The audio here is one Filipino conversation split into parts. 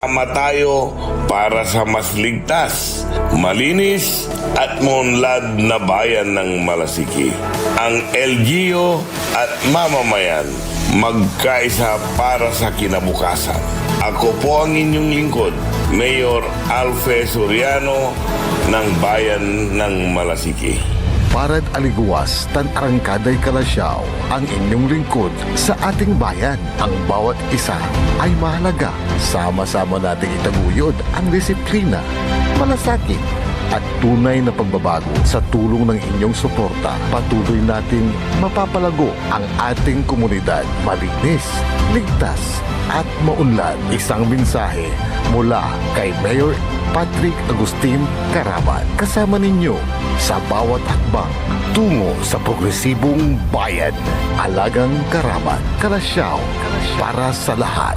Sama tayo para sa mas ligtas, malinis at maunlad na bayan ng Malasiki. Ang LGU at mamamayan magkaisa para sa kinabukasan. Ako po ang inyong lingkod, Mayor Alfe Soriano ng Bayan ng Malasiki. Parad aliguas, tan arangkaday kalasyaw, ang inyong lingkod sa ating bayan. Ang bawat isa ay mahalaga. Sama-sama nating itaguyod ang disiplina, malasakit, at tunay na pagbabago. Sa tulong ng inyong suporta, patuloy nating mapapalago ang ating komunidad. Malinis, ligtas, at maunlad. Isang mensahe mula kay Mayor Patrick Agustin Caraman. Kasama ninyo sa bawat hakbang tungo sa progresibong bayan. Alagang Caraman, Kalasyaw, para sa lahat.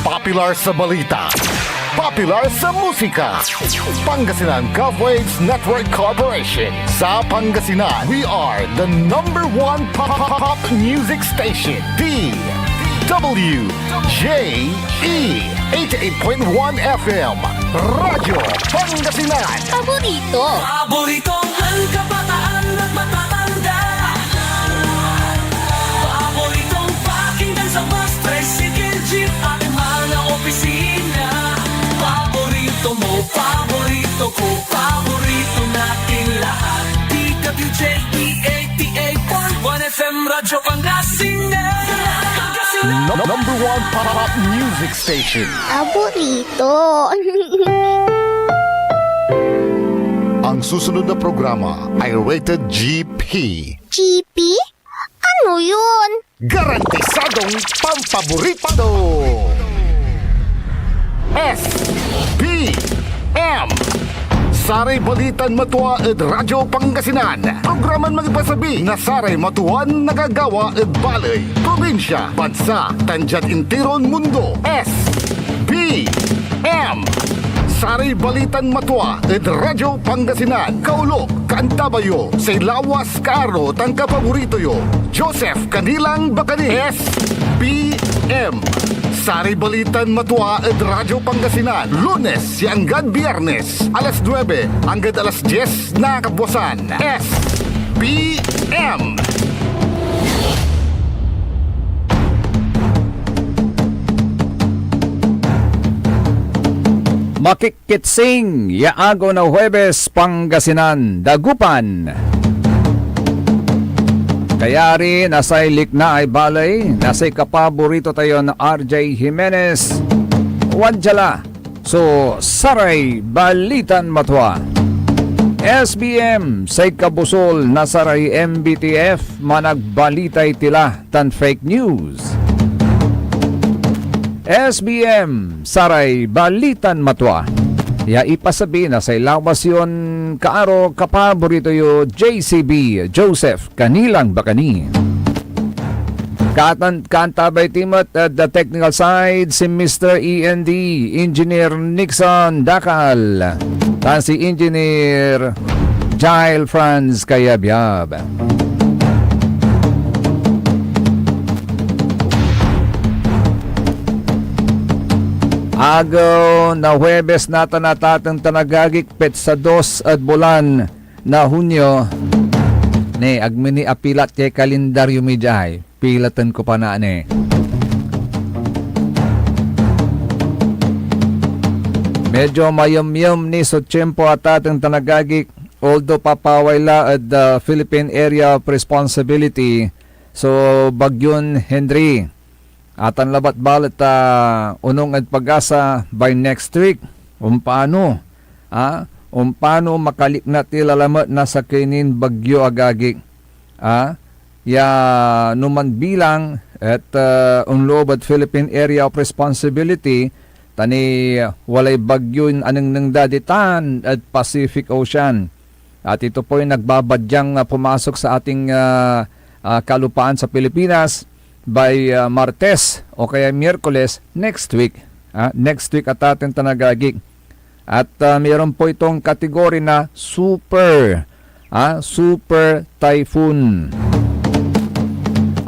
Popular sa balita, popular sa musika. Pangasinan Govwaves Network Corporation. Sa Pangasinan, we are the number one pop music station. WJE 88.1 FM Radyo Pangasinan. Paboritong ang kabataan at matatanda. Paboritong pakinggan sa bus, tricycle, jeep at mga opisina. Paborito mo, paborito ko, paborito natin lahat. DWJE 88.1 FM Radyo Pangasinan. Number one pop music station. Paborito. Ang susunod na programa ay rated GP. GP? Ano yun? Garantisadong pampaborito. SPM Saray Balitan Matua ed Radyo Pangasinan. Programan magipasabi na Saray Matuan nagagawa ed balay, probinsya, bansa, tanjat intiron mundo. SPM Saray Balitan Matua ed Radyo Pangasinan. Kaulok, Kaantabayo, say lawas kaaro tang kapaborito yo. Joseph Kanilang Bakani. SPM Saray Balitan Matua ed Radyo Pangasinan. Lunes hanggang Biyernes, alas 9 hanggang alas 10 na kabuwasan. SPM Makikitsing, Yaago na Huwebes, Pangasinan, Dagupan. Kaya rin, nasay likna ay balay, nasay kapaborito tayo na RJ Jimenez, Wadjala. So, Saray Balitan Matua. SBM, say kabusol na Saray MBTF, managbalitay tila tan fake news. SBM, Saray Balitan Matua. Ya ipasabi na sa lawas yun kaaro kapaborito yo JCB, Joseph Kanilang Bakani. Kantabay timot at the technical side si Mr. END, Engineer Nixon Dakal. Tan si Engineer Jail Franz Kayabyab. Agaw na Huwebes nata natatang tanagagik pet sa 2 at bulan na Hunyo. Ne, agmini apilat kay kalendaryo midyahay. Pilatan ko pa na ne. Medyo mayom-yom ni Sotsyempo at atang tanagagik. Although papawayla at the Philippine Area of Responsibility. So, Bagyon Henry. At ang labat balat unong at pag-asa by next week. Paano makaliknat ilalamat na sa kinin bagyo agagik. Ya numan bilang at unloob at Philippine Area of Responsibility tani walay bagyo anang nang daditan at Pacific Ocean. At ito po yung nagbabadyang pumasok sa ating kalupaan sa Pilipinas by Martes o kaya Miyerkules next week. Next week at ating tanagagik. At mayroon po itong kategory na super. Super typhoon.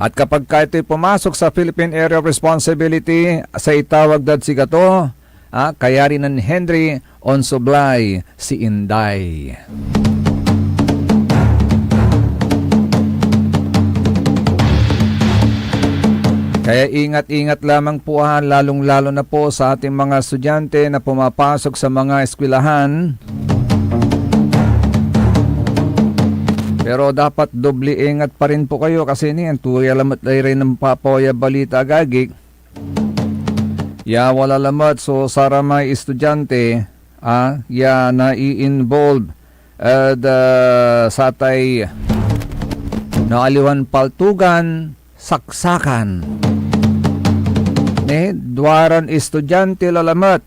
At kapag ka ito'y pumasok sa Philippine Area of Responsibility, sa itawag dad si Gato, kaya rin ng Henry on Sublay si Inday. Kaya ingat-ingat lamang po lalong-lalo na po sa ating mga estudyante na pumapasok sa mga eskwelahan. Pero dapat doble ingat pa rin po kayo kasi niyan tuya lamat ay rin ng papoya balita agagik. Ya wala lamat so sara may estudyante ya na i-involve sa tay na aliwan paltugan saksakan. Duwaran estudyante lalamat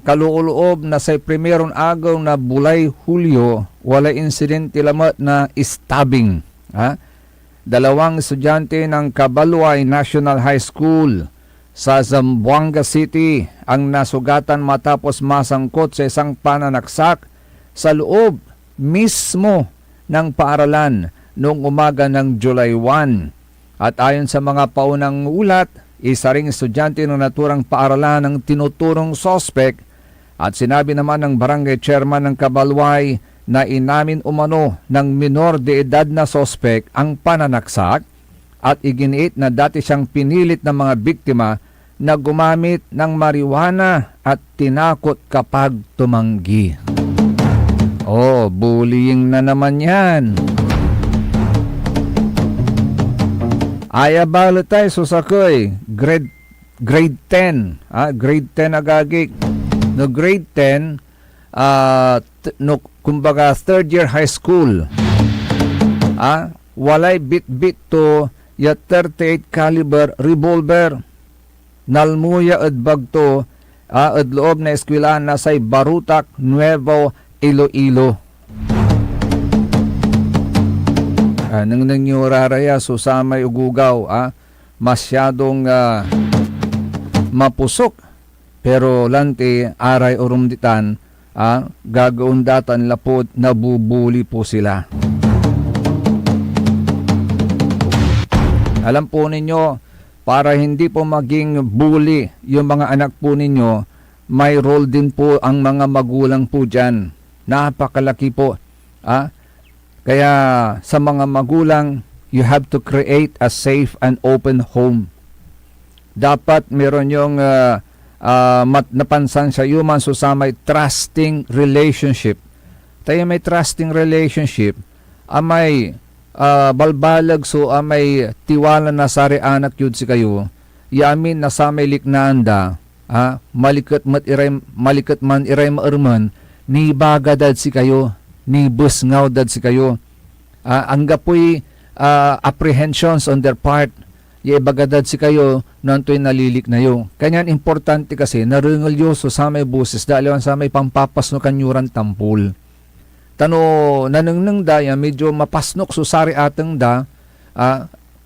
kaluuloob na sa primerong agaw na bulay Hulyo wala insidente lamat na stabbing. Dalawang estudyante ng Cabalway National High School sa Zamboanga City ang nasugatan matapos masangkot sa isang pananaksak sa loob mismo ng paaralan noong umaga ng July 1. At ayon sa mga paunang ulat, isa ring estudyante ng naturang paaralan ng tinuturong sospek at sinabi naman ng barangay chairman ng Cabalway na inamin umano ng minor de edad na sospek ang pananaksak at iginiit na dati siyang pinilit ng mga biktima na gumamit ng marijuana at tinakot kapag tumanggi. Oh, bullying na naman yan. Ayabalo tayo susakoy, grade 10, grade 10 agagik. No grade 10, no kumbaga third year high school. Walay bit-bit to ya 38 caliber revolver. Nalmuya ad bagto ad loob na eskwelahan na say Barutak, Nuevo, Iloilo. Nang nangyuraraya so sa may ugugaw, masyadong mapusok. Pero lanti, aray urumditan, gagaundatan lapod, nabubuli po sila. Alam po ninyo, para hindi po maging bully yung mga anak po ninyo, may role din po ang mga magulang po dyan. Napakalaki po. Kaya sa mga magulang, you have to create a safe and open home. Dapat meron yung napansan sa human so sa may trusting relationship. Tayo may trusting relationship, may balbalag so may tiwala na sari anak yun si kayo, yamin na sa may liknaanda, malikat man iray maarman, ni bagadad si kayo, ni busngaw dad si kayo. Ang gapoy apprehensions on their part, bagadad si kayo, nanto'y nalilik na yo. Kanyan importante kasi, naringal yo so sa may buses, dahil sa may pampapas no kanyuran tampul. Tano, nanangnang daya, medyo mapasnok so sari atang da,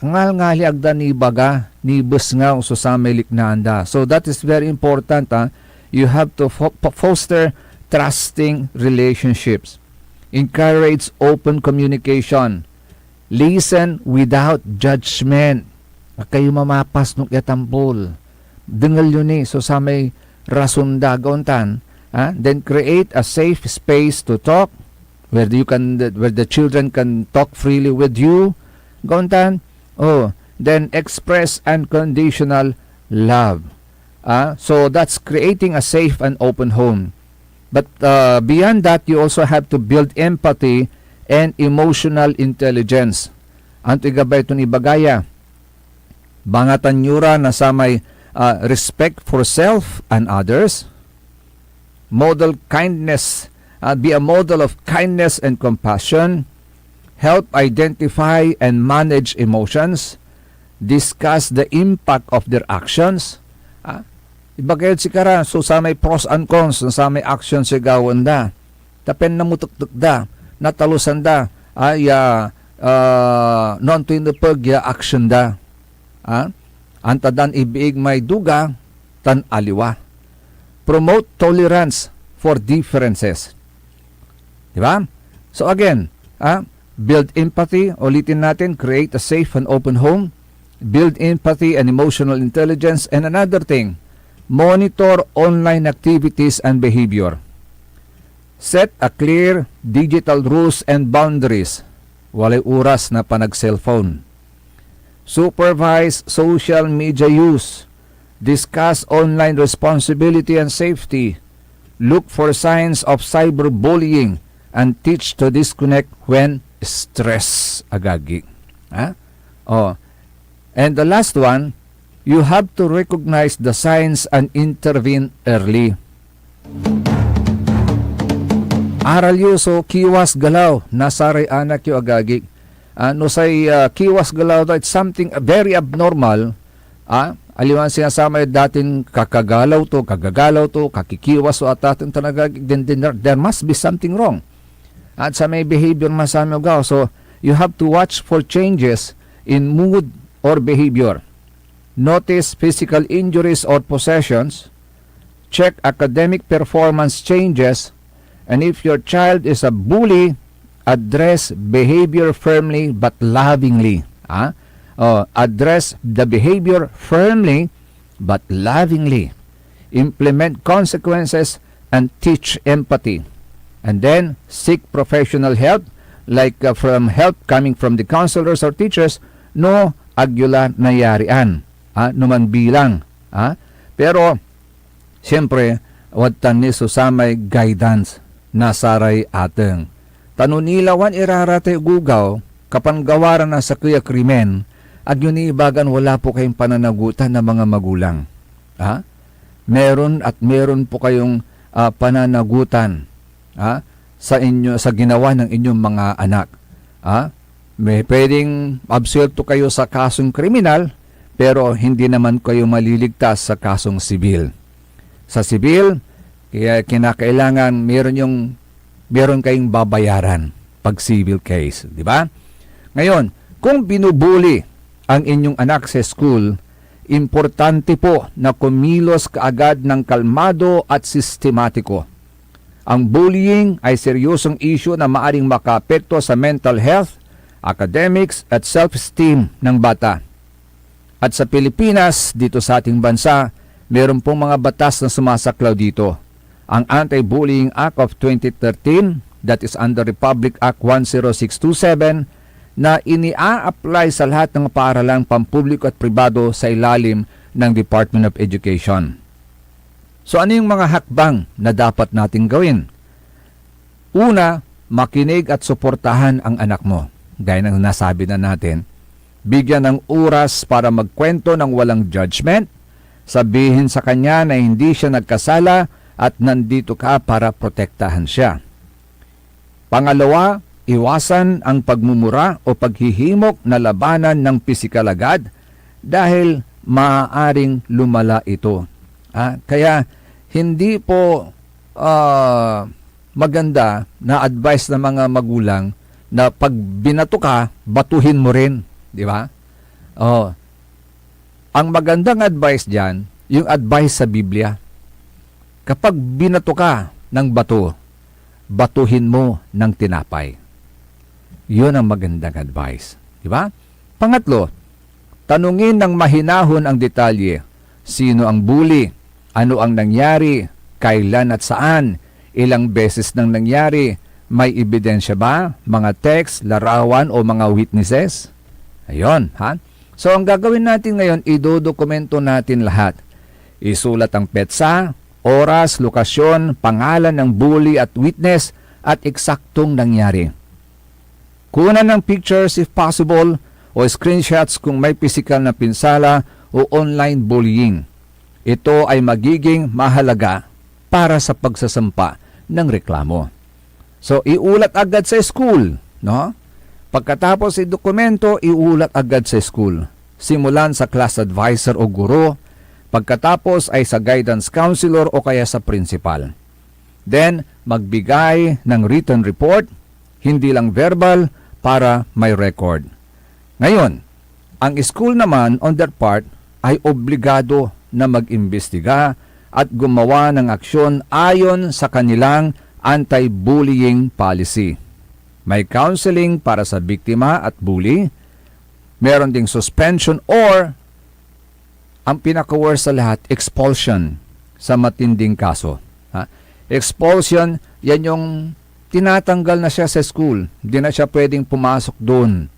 ngal-ngali agda ni baga, ni busngaw so sa may liknaanda. So that is very important. You have to foster trusting relationships. Encourage open communication. Listen without judgment. Kayo mamapas nung yatampol. Dengal yun so sa may rasunda gauntan. Then create a safe space to talk where the children can talk freely with you. Gauntan. Then express unconditional love. So that's creating a safe and open home. But beyond that, you also have to build empathy and emotional intelligence. Anto igabay itong ibagaya. Bangatan nyura na sa may respect for self and others. Model kindness. Be a model of kindness and compassion. Help identify and manage emotions. Discuss the impact of their actions. Ibagayod si kara, so sa may pros and cons, sa may action si gawan da. Tapen na mutuk-tuk da, natalusan da, non-twin the pag, action da. Antadan ibiig may duga, tan aliwa. Promote tolerance for differences. Diba? So again, Build empathy, ulitin natin, create a safe and open home. Build empathy and emotional intelligence. And another thing, monitor online activities and behavior. Set a clear digital rules and boundaries. Walay oras na panag-cellphone. Supervise social media use. Discuss online responsibility and safety. Look for signs of cyberbullying and teach to disconnect when stress agagi. Ha? Oh. And the last one, you have to recognize the signs and intervene early. Aral yu so kiwas galaw nasaray anak yu agagi. No say kiwas galaw it's something very abnormal. Aliwan sinasama yung dating kakagalaw to, kakikiwas o atatin tanagagig, then there must be something wrong. At sa may behavior masami ugaw. So, you have to watch for changes in mood or behavior. Notice physical injuries or possessions. Check academic performance changes. And if your child is a bully, address behavior firmly but lovingly. Address the behavior firmly but lovingly. Implement consequences and teach empathy. And then seek professional help like from help coming from the counselors or teachers no agyula nayarian. Numan bilang. Pero siyempre watan ni susamay guidance nasaray ateng. Tanunilawan irarate gugaw kapan gawaran na sa kuya krimen ag yun ibagan wala po kayong pananagutan ng mga magulang. Meron po kayong pananagutan sa ginawa ng inyong mga anak. May pwedeng absuelto kayo sa kasong kriminal pero hindi naman kayo maliligtas sa kasong sibil. Sa sibil, kaya kinakailangan meron kayong babayaran pag civil case, di ba? Ngayon, kung binubuli ang inyong anak sa school, importante po na kumilos kaagad ng kalmado at sistematiko. Ang bullying ay seryosong issue na maaring makaapekto sa mental health, academics at self-esteem ng bata. At sa Pilipinas, dito sa ating bansa, meron pong mga batas na sumasaklaw dito. Ang Anti-Bullying Act of 2013, that is under Republic Act 10627, na inia-apply sa lahat ng paaralang pampubliko at pribado sa ilalim ng Department of Education. So ano yung mga hakbang na dapat nating gawin? Una, makinig at suportahan ang anak mo. Gaya ng nasabi na natin, bigyan ng oras para magkwento ng walang judgment, sabihin sa kanya na hindi siya nagkasala at nandito ka para protektahan siya. Pangalawa, iwasan ang pagmumura o paghihimok na labanan ng pisikal agad dahil maaaring lumala ito. Kaya hindi po maganda na advice ng mga magulang na pag binato ka, batuhin mo rin. Di ba? Ang magandang advice dyan, yung advice sa Biblia. Kapag binato ka ng bato, batuhin mo ng tinapay. Yun ang magandang advice. Diba? Pangatlo, tanungin ng mahinahon ang detalye. Sino ang bully? Ano ang nangyari? Kailan at saan? Ilang beses nang nangyari? May ebidensya ba? Mga text, larawan o mga witnesses? Ayun, ha? So ang gagawin natin ngayon, idodokumento natin lahat. Isulat ang petsa, oras, lokasyon, pangalan ng bully at witness at eksaktong nangyari. Kunan ng pictures if possible o screenshots kung may pisikal na pinsala o online bullying. Ito ay magiging mahalaga para sa pagsasampa ng reklamo. So, iulat agad sa school, no? Pagkatapos i-dokumento, iulat agad sa school. Simulan sa class advisor o guro, pagkatapos ay sa guidance counselor o kaya sa principal. Then, magbigay ng written report, hindi lang verbal, para may record. Ngayon, ang school naman on their part ay obligado na mag-imbestiga at gumawa ng aksyon ayon sa kanilang anti-bullying policy. May counseling para sa biktima at bully. Meron ding suspension or ang pinaka-worst sa lahat, expulsion sa matinding kaso. Expulsion, yan yung tinatanggal na siya sa school. Hindi na siya pwedeng pumasok doon.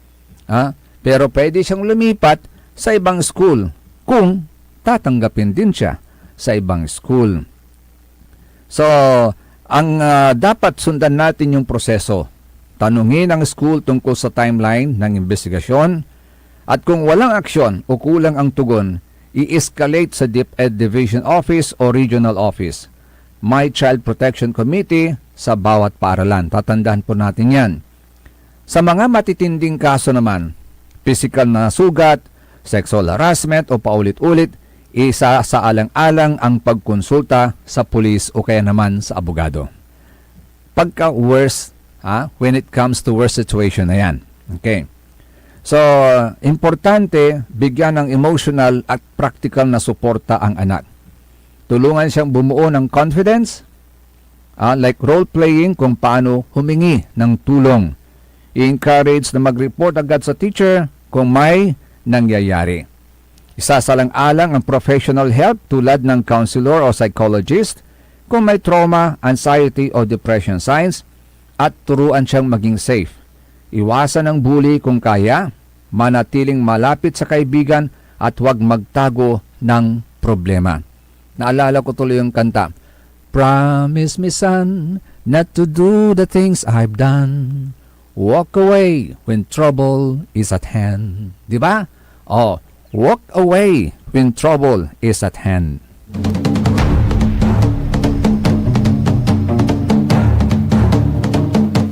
Pero pwede siyang lumipat sa ibang school kung tatanggapin din siya sa ibang school. So, ang dapat sundan natin yung proseso. Tanungin ang school tungkol sa timeline ng investigasyon at kung walang aksyon o kulang ang tugon, i-escalate sa DepEd Division Office o Regional Office. May Child Protection Committee sa bawat paaralan. Tatandaan po natin yan. Sa mga matitinding kaso naman, physical na sugat, sexual harassment o paulit-ulit, isa sa alang-alang ang pagkonsulta sa pulis o kaya naman sa abogado. Pagka worse, when it comes to worse situation na yan. Okay. So, importante, bigyan ng emotional at practical na suporta ang anak. Tulungan siyang bumuo ng confidence, like role-playing kung paano humingi ng tulong. I-encourage na mag-report agad sa teacher kung may nangyayari. Isasalang-alang ang professional help tulad ng counselor o psychologist kung may trauma, anxiety o depression signs at turuan siyang maging safe. Iwasan ang bully kung kaya, manatiling malapit sa kaibigan at huwag magtago ng problema. Naalala ko tuloy yung kanta, Promise me son not to do the things I've done. Walk away when trouble is at hand. Diba? Walk away when trouble is at hand.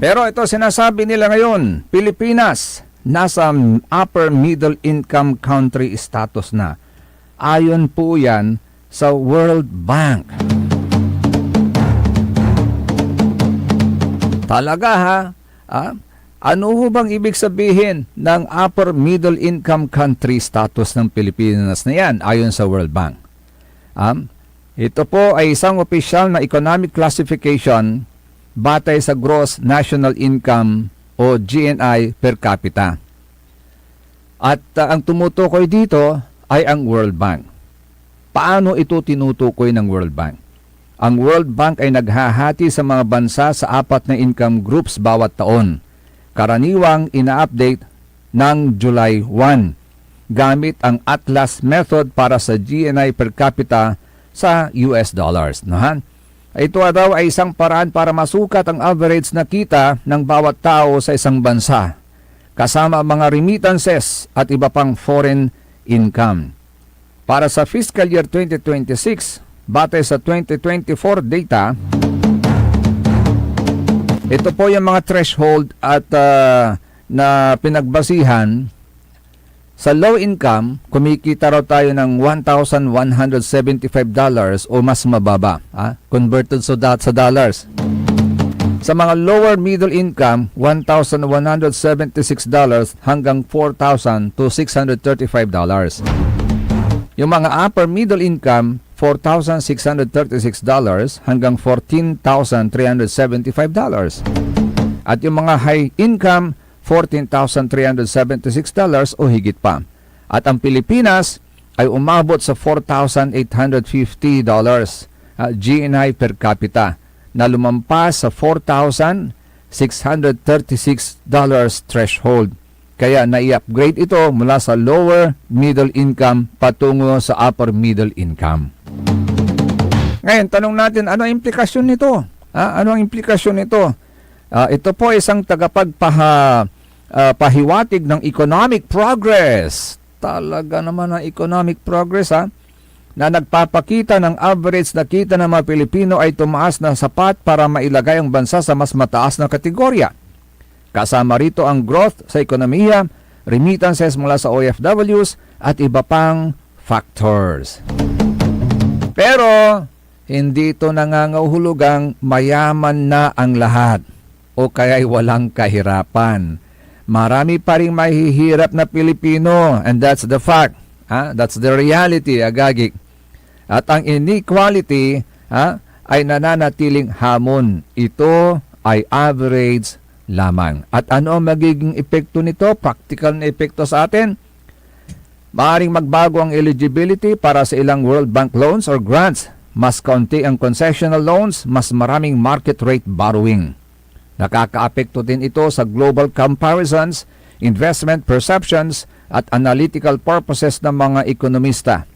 Pero ito sinasabi nila ngayon, Pilipinas, nasa upper middle income country status na. Ayon po yan sa World Bank. Talaga ha? Ano ho bang ibig sabihin ng upper middle income country status ng Pilipinas na yan ayon sa World Bank? Ito po ay isang opisyal na economic classification batay sa gross national income o GNI per capita. At ang tumutukoy dito ay ang World Bank. Paano ito tinutukoy ng World Bank? Ang World Bank ay naghahati sa mga bansa sa 4 na income groups bawat taon. Karaniwang ina-update ng July 1 gamit ang Atlas method para sa GNI per capita sa US dollars. Ito daw ay isang paraan para masukat ang average na kita ng bawat tao sa isang bansa, kasama ang mga remittances at iba pang foreign income. Para sa fiscal year 2026, batay sa 2024 data, ito po yung mga threshold at na pinagbasihan. Sa low income, kumikita raw tayo ng $1,175 o mas mababa, converted sa dollars. Sa mga lower middle income, $1,176 hanggang $4,000 to $635. Yung mga upper middle income, $4,636 hanggang $14,375. At yung mga high income, $14,376 o higit pa. At ang Pilipinas ay umabot sa $4,850 GNI per capita na lumampas sa $4,636 threshold. Kaya nai-upgrade ito mula sa lower middle income patungo sa upper middle income. Ngayon, tanong natin, ano ang implikasyon nito? Ano ang implikasyon nito? Ito po isang pahiwatig ng economic progress. Talaga naman ang economic progress na nagpapakita ng average na kita ng mga Pilipino ay tumaas na sapat para mailagay ang bansa sa mas mataas na kategorya. Kasama rito ang growth sa ekonomiya, remittances mula sa OFWs at iba pang factors. Pero hindi ito nangangahulugang mayaman na ang lahat o kaya'y walang kahirapan. Marami pa ring mahihirap na Pilipino, and that's the fact. That's the reality, agagik. At ang inequality ay nananatiling hamon. Ito ay average lamang. At ano ang magiging epekto nito? Practical na epekto sa atin? Maaring magbago ang eligibility para sa ilang World Bank loans or grants. Mas kaunti ang concessional loans, mas maraming market rate borrowing. Nakakaapekto din ito sa global comparisons, investment perceptions, at analytical purposes ng mga ekonomista.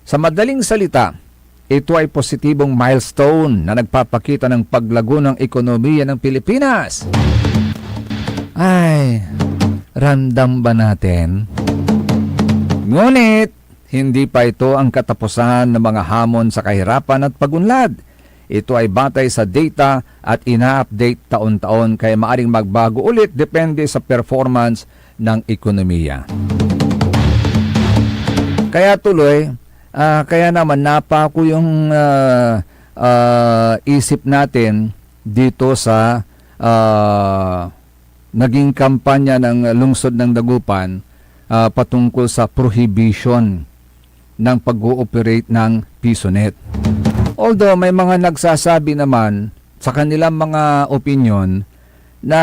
Sa madaling salita, ito ay positibong milestone na nagpapakita ng paglago ng ekonomiya ng Pilipinas. Ay, ramdam ba natin? Ngunit, hindi pa ito ang katapusan ng mga hamon sa kahirapan at pagunlad. Ito ay batay sa data at ina-update taon-taon kaya maaring magbago ulit depende sa performance ng ekonomiya. Kaya tuloy, kaya naman napako yung isip natin dito sa naging kampanya ng lungsod ng Dagupan patungkol sa prohibition ng pag-ooperate ng PisoNet. Although may mga nagsasabi naman sa kanilang mga opinion na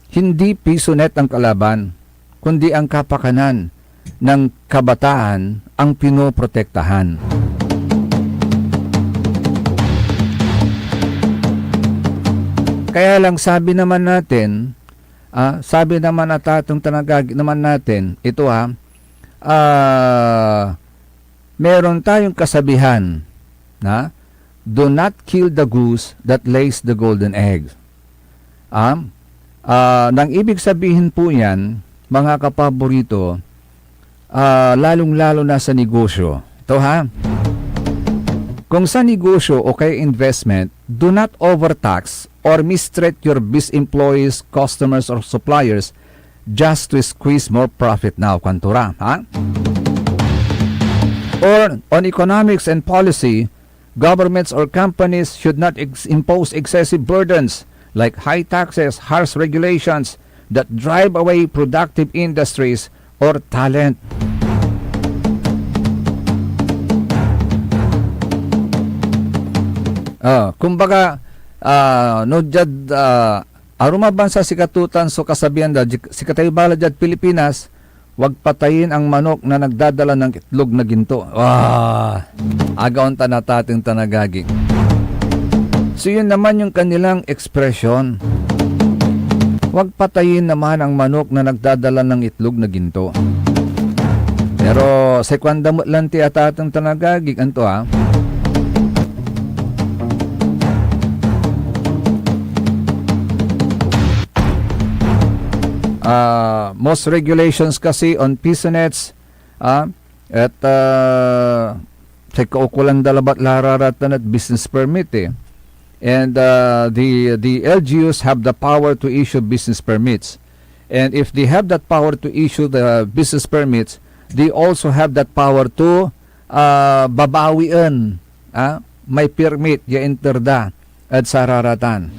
hindi PisoNet ang kalaban, kundi ang kapakanan ng kabataan ang pinoprotektahan. Kaya lang sabi naman natin, sabi naman at atong tanagag naman natin, ito meron tayong kasabihan na do not kill the goose that lays the golden egg. Nang ibig sabihin po yan, mga kapaborito, lalong-lalo na sa negosyo. Ito kung sa negosyo o kay investment, do not overtax or mistreat your business employees, customers, or suppliers just to squeeze more profit now. Kwantura, Or on economics and policy, governments or companies should not impose excessive burdens like high taxes, harsh regulations that drive away productive industries or talent. Kumbaga, no jad aruma bansa sikatutan so kasabihan da sikatay bala jad Pilipinas, wag patayin ang manok na nagdadala ng itlog na ginto. Agaon tanatating tanagagi. So yun naman yung kanilang expression. Wag patayin naman ang manok na nagdadala ng itlog na ginto. Pero sa kwanda mo lang ti atatang tanagagi anto most regulations kasi on PisoNets at sa kaukulan dalabat lararatan at business permit and the LGUs have the power to issue business permits, and if they have that power to issue the business permits, they also have that power to babawian may permit ya interda at sararatan.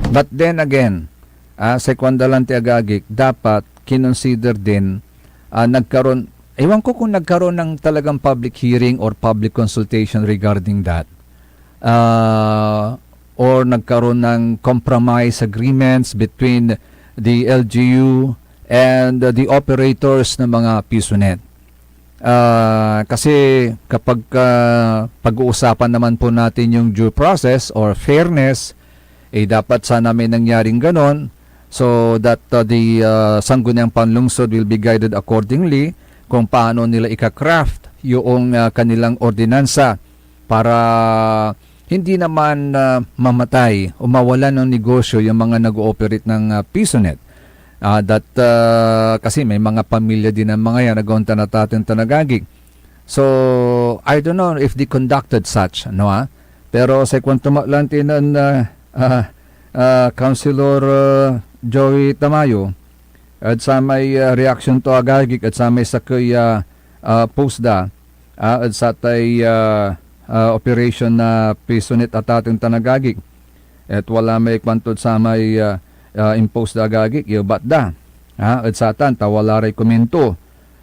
But then again, sa kwandalan ti agagik, dapat kinonsider din nagkaroon, ewan ko kung nagkaroon ng talagang public hearing or public consultation regarding that. Or nagkaroon ng compromise agreements between the LGU and the operators ng mga PisoNet. Kasi kapag pag-uusapan naman po natin yung due process or fairness, dapat sana may nangyaring ganon so that the Sangguniang Panlungsod will be guided accordingly kung paano nila ika-craft yung kanilang ordinansa para hindi naman mamatay o mawalan ng negosyo yung mga nag-ooperate ng PisoNet. Kasi may mga pamilya din ng mga yan nag-unta na tatin tanagagig. So, I don't know if they conducted such, pero sa kwantumaklantin ng Councilor Joey Tamayo at sa may reaction to agagik at sa may sakoy postda at sa tay operation na PisoNet at ating tanagagik at wala may kwantod sa may imposed agagik yung batda at sa tan wala ray komento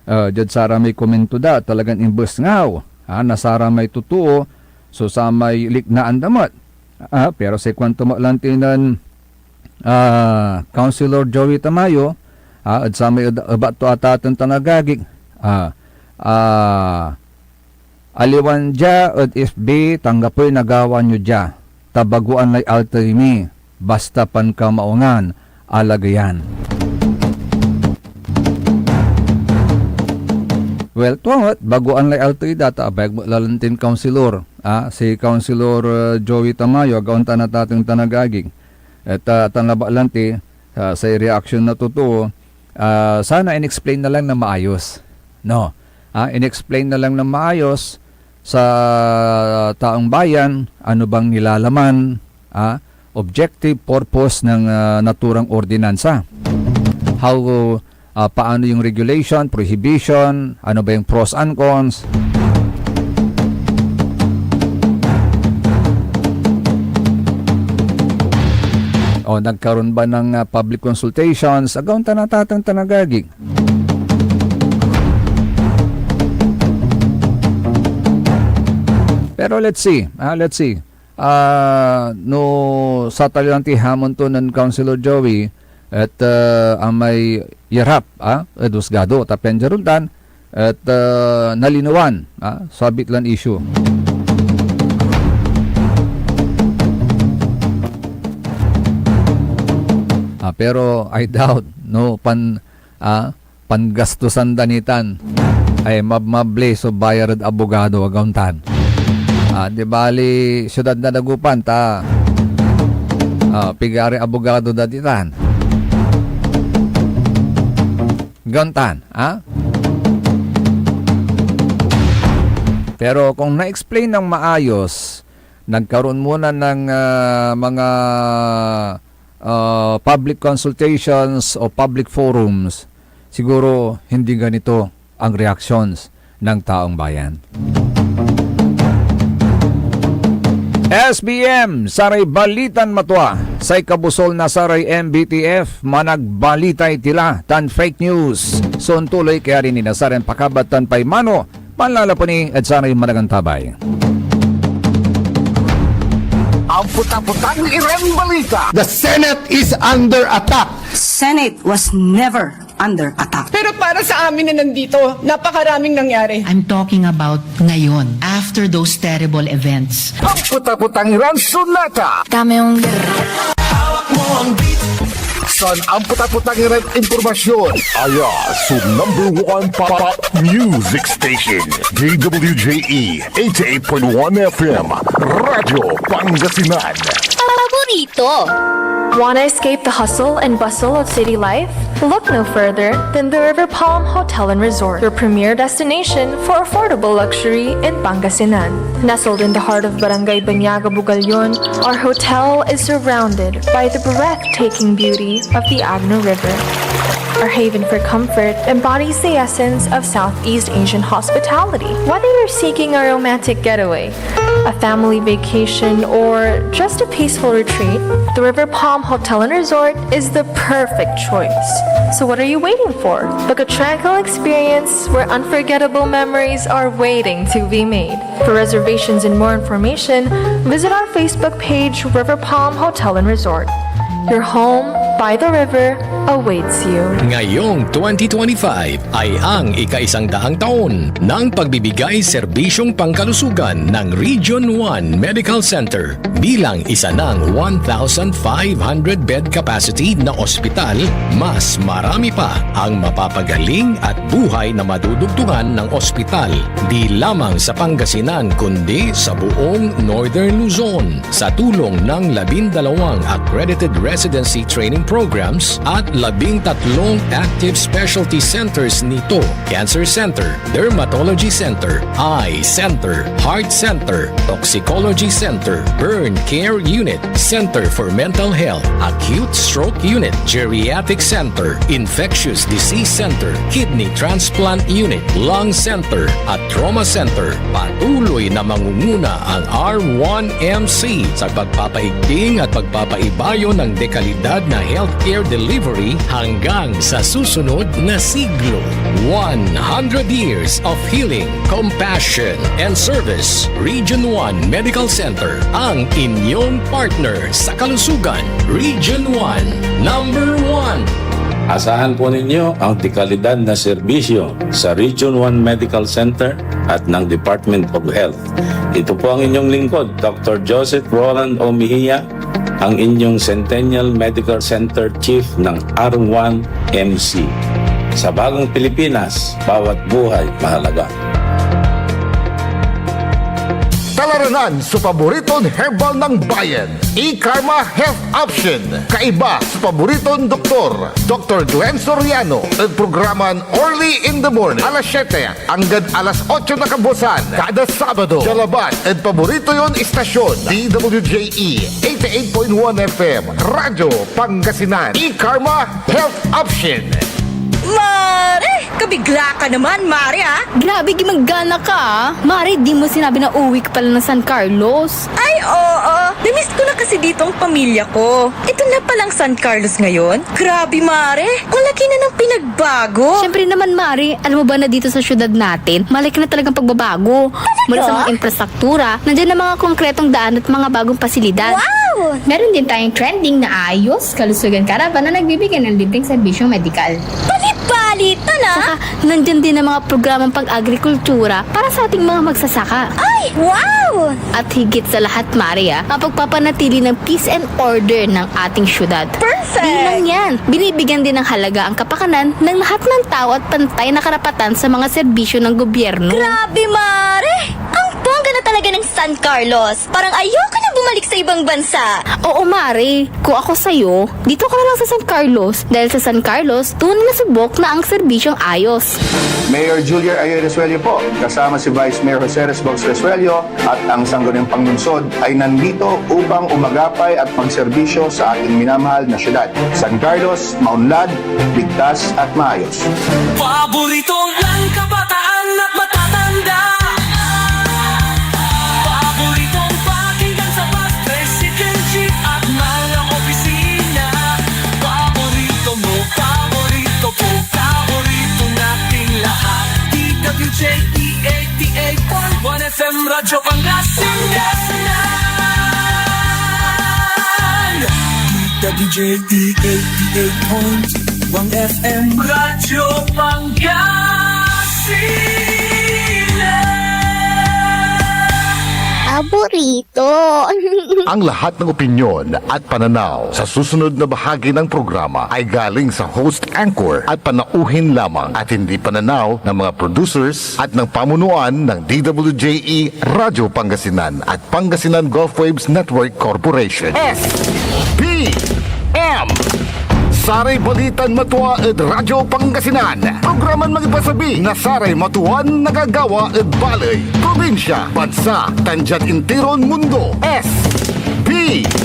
jad sara may komento da talagang imbes ngaw nasara may tutuo, so sa may liknaan damat. Pero sa kwento mo lang tinan, Councilor Joey Tamayo, at sa may abat to atatan tanagagig, aliwan dya at FB, tanggapoy nagawa nyo dya, tabaguan lay altimi, basta pan ka maungan, alagayan. Well, tuwangat, baguan lay altoy data, abay lalantin Councilor, si Councilor Joey Tamayo, agaunta na tating tanagagig, at tanlaba lanti, sa reaction na totoo, sana in-explain na lang na maayos. No? In-explain na lang na maayos sa taong bayan, ano bang nilalaman, objective purpose ng naturang ordinansa. How, paano yung regulation, prohibition, ano ba yung pros and cons. O nagkaroon ba ng public consultations, agaw tanatatang tanagagig. Pero let's see. No sa talanti hamon to ng Councilor Joey at may yarap, edusgado tapen jarundan at nalinawan, sabit lang issue. Pero I doubt no pangastusan danitan ay mabmable so bayar at abogado agauntan. Di bali syudad na dagupan ta pigari abogado datitan. Gauntan, Pero kung na-explain ng maayos, nagkaroon muna ng mga public consultations o public forums, siguro hindi ganito ang reactions ng taong bayan. SBM, saray balitan matwa, say kabusol na saray MBTF, managbalitay tila, tan fake news. Son tuloy kaya rin inasaren pakabatan pay mano, panlalapani at saray managantabay. Ang putang-putang irang balita. The Senate is under attack. Senate was never under attack. Pero para sa amin na nandito, napakaraming nangyari. I'm talking about ngayon, after those terrible events. Ang putang-putang irang sunata. Dami yung Hawak mo ang beat. Son ang putang-putang irang impormasyon. Aya, so #1 pop music station. DWJE 88.1 FM. Radyo Pangasinan. Paborito. Want to escape the hustle and bustle of city life? Look no further than the River Palm Hotel and Resort, your premier destination for affordable luxury in Pangasinan. Nestled in the heart of Barangay Banyaga, Bugalyon, our hotel is surrounded by the breathtaking beauty of the Agno River. Our haven for comfort embodies the essence of Southeast Asian hospitality. Whether you're seeking a romantic getaway, a family vacation, or just a peaceful retreat, the River Palm Hotel and Resort is the perfect choice. So what are you waiting for? Book a tranquil experience where unforgettable memories are waiting to be made. For reservations and more information, visit our Facebook page, River Palm Hotel and Resort. Your home by the river awaits you. Ngayong 2025 ay ang ika-100 taon ng pagbibigay serbisyong pangkalusugan ng Region 1 Medical Center. Bilang isa ng 1,500 bed capacity na ospital, mas marami pa ang mapapagaling at buhay na madudugtungan ng ospital. Di lamang sa Pangasinan kundi sa buong Northern Luzon. Sa tulong ng 12 accredited residency training programs at 13 active specialty centers nito: Cancer Center, Dermatology Center, Eye Center, Heart Center, Toxicology Center, Burn Care Unit, Center for Mental Health, Acute Stroke Unit, Geriatric Center, Infectious Disease Center, Kidney Transplant Unit, Lung Center at Trauma Center. Patuloy na mangunguna ang R1MC sa pagpapaigting at pagpapaibayo ng dekalidad na healthcare delivery hanggang sa susunod na siglo. 100 years of healing, compassion, and service. Region 1 Medical Center ang inyong partner sa kalusugan. Region 1, number 1. Asahan po ninyo ang dekalidad na serbisyo sa Region 1 Medical Center at ng Department of Health. Ito po ang inyong lingkod, Dr. Joseph Roland O. Mejia, ang inyong Centennial Medical Center Chief ng R1MC. Sa bagong Pilipinas, bawat buhay mahalaga. Talaranan sa paboritong herbal ng bayan, E-Karma Health Option. Kaiba sa paboritong doktor, Dr. Glenn Soriano. At programan Early in the Morning, alas 7 hanggang alas 8 na kabusan. Kada Sabado, Jalabat at paborito yon istasyon, DWJE 88.1 FM, Radyo Pangasinan. E-Karma Health Option. Mare! Kabigla ka naman, Mare, ha? Grabe, gimagana ka ah. Mari, di mo sinabi na uwi ka pala ng San Carlos. Ay, oo. Namiss ko na kasi dito ang pamilya ko. Ito na palang San Carlos ngayon. Grabe, Mare. Ang laki na ng pinagbago. Siyempre naman, Mari, alam mo ba na dito sa syudad natin, malaki na talagang pagbabago. Mula sa mga infrastruktura, nandiyan na mga konkretong daan at mga bagong pasilidad. Wow! Meron din tayong trending na ayos, kalusugan karavan na nagbibigay ng libreng serbisyong medikal. Palit-palitan, ha? Saka, nandyan din ang mga programang pang-agrikultura para sa ating mga magsasaka. Ay, wow! At higit sa lahat, Maria, ang pagpapanatili ng peace and order ng ating syudad. Perfect! Di lang yan, binibigyan din ng halaga ang kapakanan ng lahat ng tao at pantay na karapatan sa mga serbisyo ng gobyerno. Grabe, Mare! Ang bongga na talaga ng San Carlos. Parang ayoko na bumalik sa ibang bansa. Oo, Mari. Kung ako sa'yo, dito ka na lang sa San Carlos. Dahil sa San Carlos, tunay na subok na ang serbisyong ayos. Mayor Julia Ayo Resuello po, kasama si Vice Mayor Jose Resbox Resuello at ang Sangguniang Panglungsod ay nandito upang umagapay at magserbisyo sa ating minamahal na syudad. San Carlos, maunlad, ligtas at maayos. Paborito ng kabataan at matatanda. Paboritong pakinggan sa bus, tricycle, jeep at mga opisina. Paborito mo, paborito ko, paborito nating lahat. DWJE 88.1 FM Radyo Pangasinan. DWJE 88.1 FM Radyo Pangasinan. Paborito. Ang lahat ng opinyon at pananaw sa susunod na bahagi ng programa ay galing sa host anchor at panauhin lamang at hindi pananaw ng mga producers at ng pamunuan ng DWJE Radyo Pangasinan at Pangasinan Gulf Waves Network Corporation. SPM Saray Balitan Matuwa at Radyo Pangasinan. Programan magipasabi na Saray Matuan nagagawa at balay. Probinsya, bansa, tandyan intiron mundo. SPM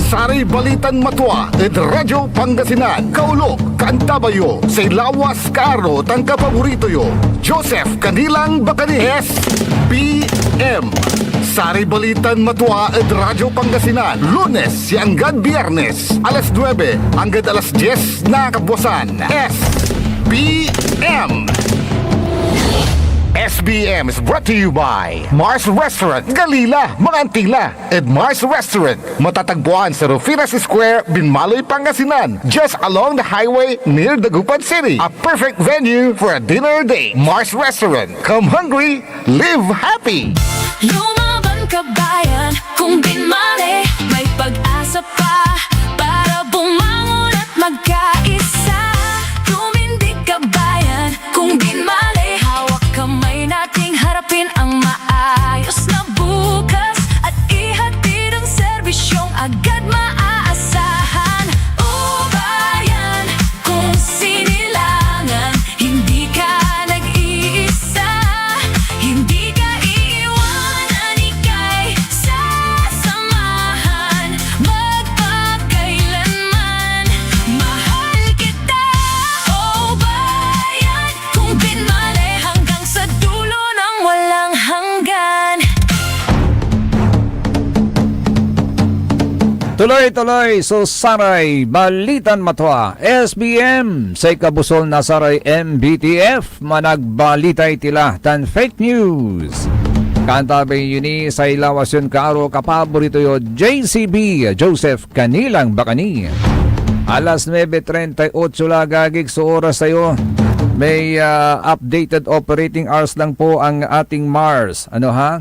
Saray Balitan Matuwa at Radyo Pangasinan. Kaulok, Kantabayo, say lawas karo tangka paborito yo. Joseph Kanilang Bakani. SPM Saray Balitan Matuwa at Radyo Pangasinan. Lunes hanggang Biyernes, alas 9 hanggang alas 10 na kabuwasan. SBM SBM is brought to you by Mars Restaurant, Galila, Mangantila, and Mars Restaurant. Matatagpuan sa Rufinas Square, Binmaloy, Pangasinan, just along the highway near Dagupan City. A perfect venue for a dinner date. Mars Restaurant. Come hungry, live happy. Lumaban ka bayan, kung binmali, may pag-asa pa para bumangon at magkaisa. Tumindig ka bayan, kung binmali, hawak kamay nating harapin ang maayos na bukas at ihatid ang serbisyong agad maaasahan. O bayan, kung sinilangan, hindi ka nag-iisa, hindi ka iiwanan, ika'y sasamahan. Tuloy-tuloy so saray balitan matwa SBM sa ikabusol na saray MBTF managbalitay tila tan fake news. Kantabay yun ni sa ilawasyon kaaro kapaborito yo JCB Joseph Kanilang Bakani. Alas 9:38 lagagig sa oras tayo. May updated operating hours lang po ang ating Mars. Ano ha?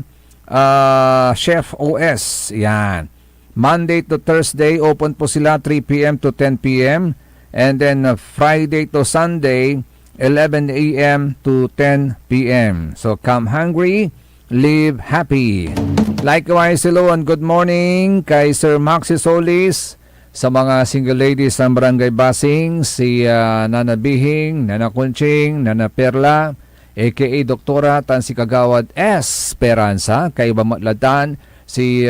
Chef OS. Yan. Monday to Thursday, open po sila 3 p.m. to 10 p.m. And then Friday to Sunday, 11 a.m. to 10 p.m. So come hungry, live happy. Likewise, hello and good morning kay Sir Maxi Solis, sa mga single ladies ng Barangay Basing, si Nana Bihing, Nana Kunching, Nana Perla, aka Doktora Tansi Kagawad Esperanza, kay Bamatladan, si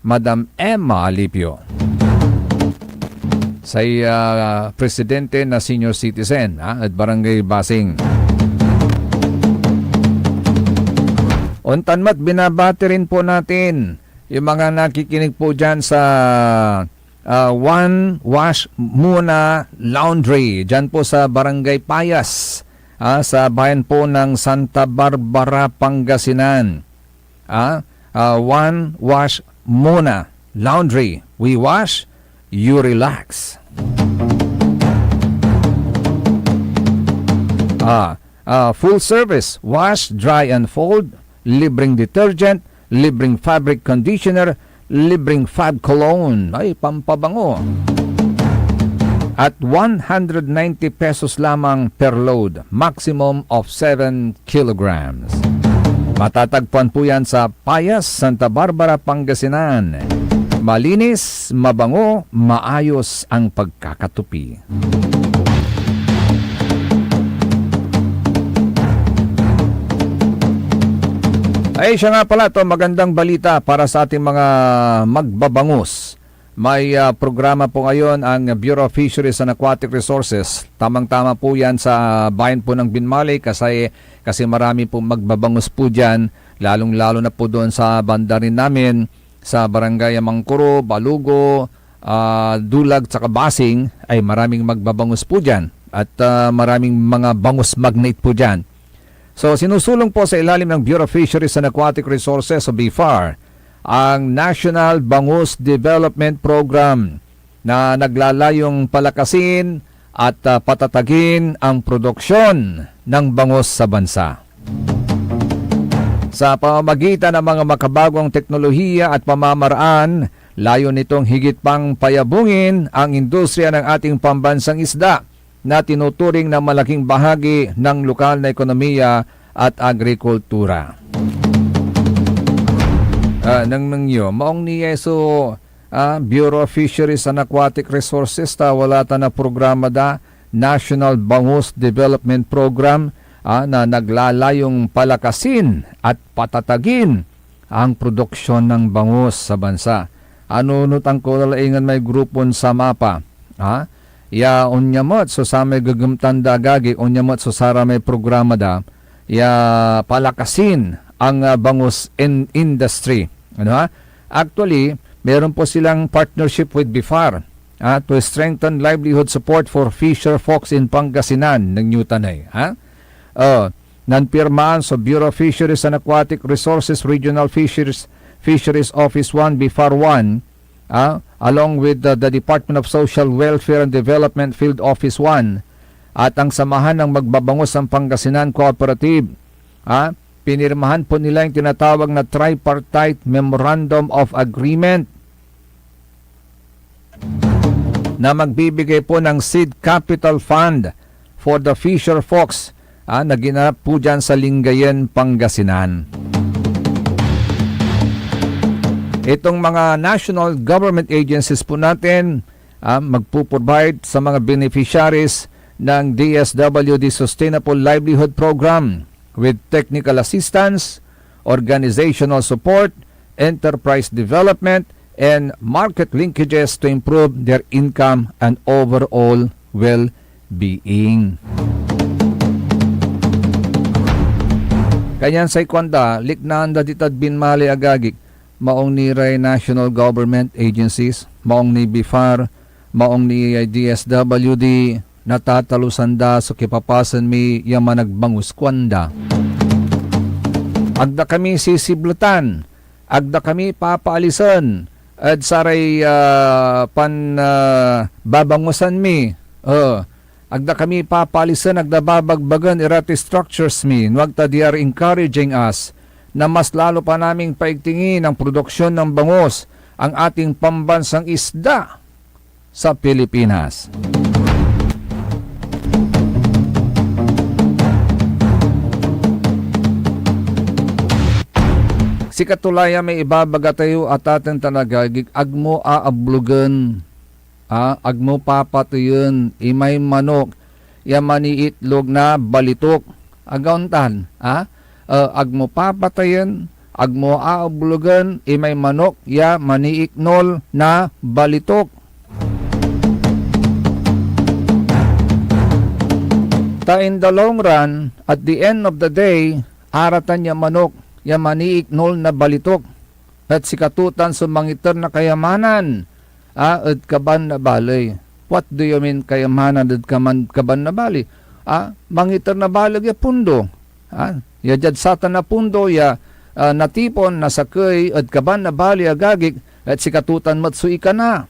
Madam Emma Alipio. Sa presidente na senior citizen at Barangay Basing. Untanmat, binabati rin po natin yung mga nakikinig po dyan sa One Wash Muna Laundry. Dyan po sa Barangay Payas, sa bayan po ng Santa Barbara, Pangasinan. One Wash Muna Laundry. We wash, you relax. Full service, wash, dry and fold, libreng detergent, libreng fabric conditioner, libreng fab cologne. Ay, pampabango. At 190 pesos lamang per load, maximum of 7 kilograms. Matatagpuan po yan sa Payas, Santa Barbara, Pangasinan. Malinis, mabango, maayos ang pagkakatupi. Ay, siya nga pala to, magandang balita para sa ating mga magbabangus. May programa po ngayon ang Bureau of Fisheries and Aquatic Resources. Tamang-tama po yan sa bayan po ng Binmalay kasi marami po magbabangus po dyan, lalong-lalo na po doon sa banda rin namin, sa Barangay Mangkuro, Balugo, Dulag, tsaka Basing, ay maraming magbabangus po dyan at maraming mga bangus magnate po dyan. So sinusulong po sa ilalim ng Bureau of Fisheries and Aquatic Resources o BFAR ang National Bangus Development Program na naglalayong palakasin at patatagin ang produksyon ng bangus sa bansa. Sa pamamagitan ng mga makabagong teknolohiya at pamamaraan, layo nitong higit pang payabungin ang industriya ng ating pambansang isda na tinuturing na malaking bahagi ng lokal na ekonomiya at agrikultura. Maong niya Bureau of Fisheries and Aquatic Resources wala ta na programa da National Bangus Development Program na naglalayong palakasin at patatagin ang produksyon ng bangus sa bansa. Anunot ang kulalaingan may grupon sa mapa. Ya unyamot so sa may gagamtanda gagi unyamot so sara may programa da ya palakasin ang bangus industry. Actually, meron po silang partnership with BIFAR to strengthen livelihood support for fisher folks in Pangasinan ng Newtanay. Nanpirmaan sa Bureau of Fisheries and Aquatic Resources Regional Fisheries Office 1 BIFAR 1 along with the Department of Social Welfare and Development Field Office 1 at ang Samahan ng Magbabangus ng Pangasinan Cooperative. Pinirmahan po nila yung tinatawag na Tripartite Memorandum of Agreement na magbibigay po ng seed capital fund for the fisher folks na ginanap po dyan sa Lingayen, Pangasinan. Itong mga national government agencies po natin magpuprovide sa mga beneficiaries ng DSWD Sustainable Livelihood Program with technical assistance, organizational support, enterprise development, and market linkages to improve their income and overall well-being. Kanyan sa ikwanda, liknaan da ditad binmali agagik, maong ni Ray National Government Agencies, maong ni BIFAR, maong ni DSWD, natatalusanda so kipapasan mi yaman nagbangus kwanda. Agda kami sisiblutan, agda kami papaalisan, at saray babangusan mi. Agda kami papaalisan, agda babagbagan irati structures mi. Nuagta they are encouraging us na mas lalo pa naming paigtingin ang produksyon ng bangus, ang ating pambansang isda sa Pilipinas. Si katulaya may ibabaga tayo at ating tanagagig, agmo aablugan, agmo papatuyon, imay manok, yamani itlog na balitok, agauntan, agmo papatayon, agmo aablugan, imay manok, ya maniiknol na balitok. Ta in the long run, at the end of the day, aratan ya manok, ya maniiknol na balitok, at sikatutan sa mangitar na kayamanan, at kaban na balay. What do you mean kayamanan at kaban na balay? Mangitar na balag ya pundo, ya jad satan na pundo, ya natipon na sakay, at kaban na balay agagik, at sikatutan matsui ka na.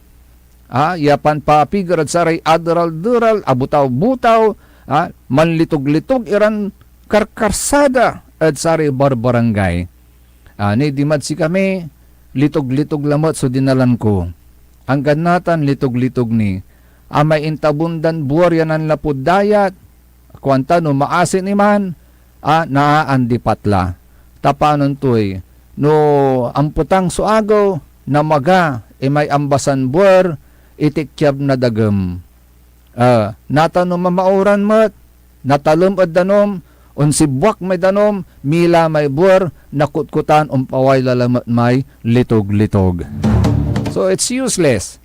Yapan papigar at saray adral-dural, abutaw-butaw, manlitog-litog iran karkarsada, at sari barbarangay. Ni dimad si kami, litog-litog lamot so dinalan ko. Ang ganatan litog-litog ni, amay intabundan buwar yan ang lapod dayat, kwanta no maasin iman, naaandi patla. Tapanon to'y, no amputang suagaw, na maga, may ambasan buwar, itikyab na dagam. Natano mamauran mat, natalom at danom, unsibwak may danom, mila may buwer, nakutkutan, umpaway lalamat may litog-litog. So it's useless.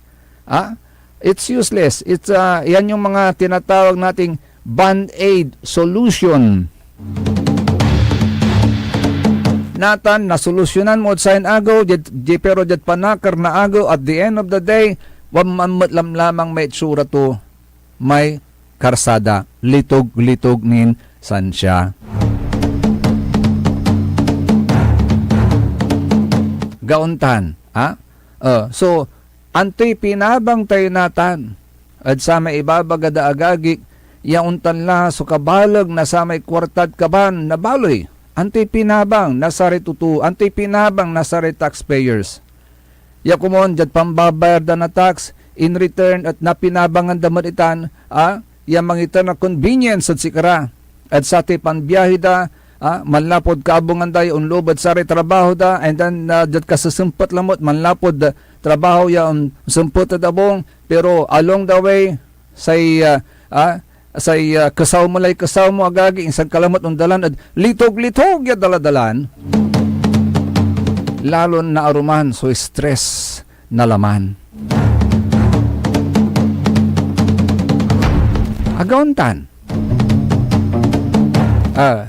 It's useless. It's yan yung mga tinatawag nating band-aid solution. Natan, nasolusyonan mo sa agaw, pero jad panakar na agaw, at the end of the day, wamamot lamang may tsura to, may karsada, litog-litog nin san siya. Gauntan, so, antoy pinabang tayo natan, at sa may ibabagada agagik, yauntan la so kabalag na sa may kwartad kaban na baloy, antoy pinabang nasari tutu, antoy pinabang nasari taxpayers. Yakumon, jad pambabayar da na tax, in return at napinabangan damaritan, yang mangitan na convenience at sikara. At sa ti panbiyahe da, manlapod kaabungan da, unlobad sari trabaho da, and then jad kasasumpat lamot, manlapod trabaho ya sumpot at abong, pero along the way, say kasaw mo lay kasaw mo agagi, isang kalamot undalan, at litog-litog ya daladalan, lalo na aruman, so stress na laman. Agauntan.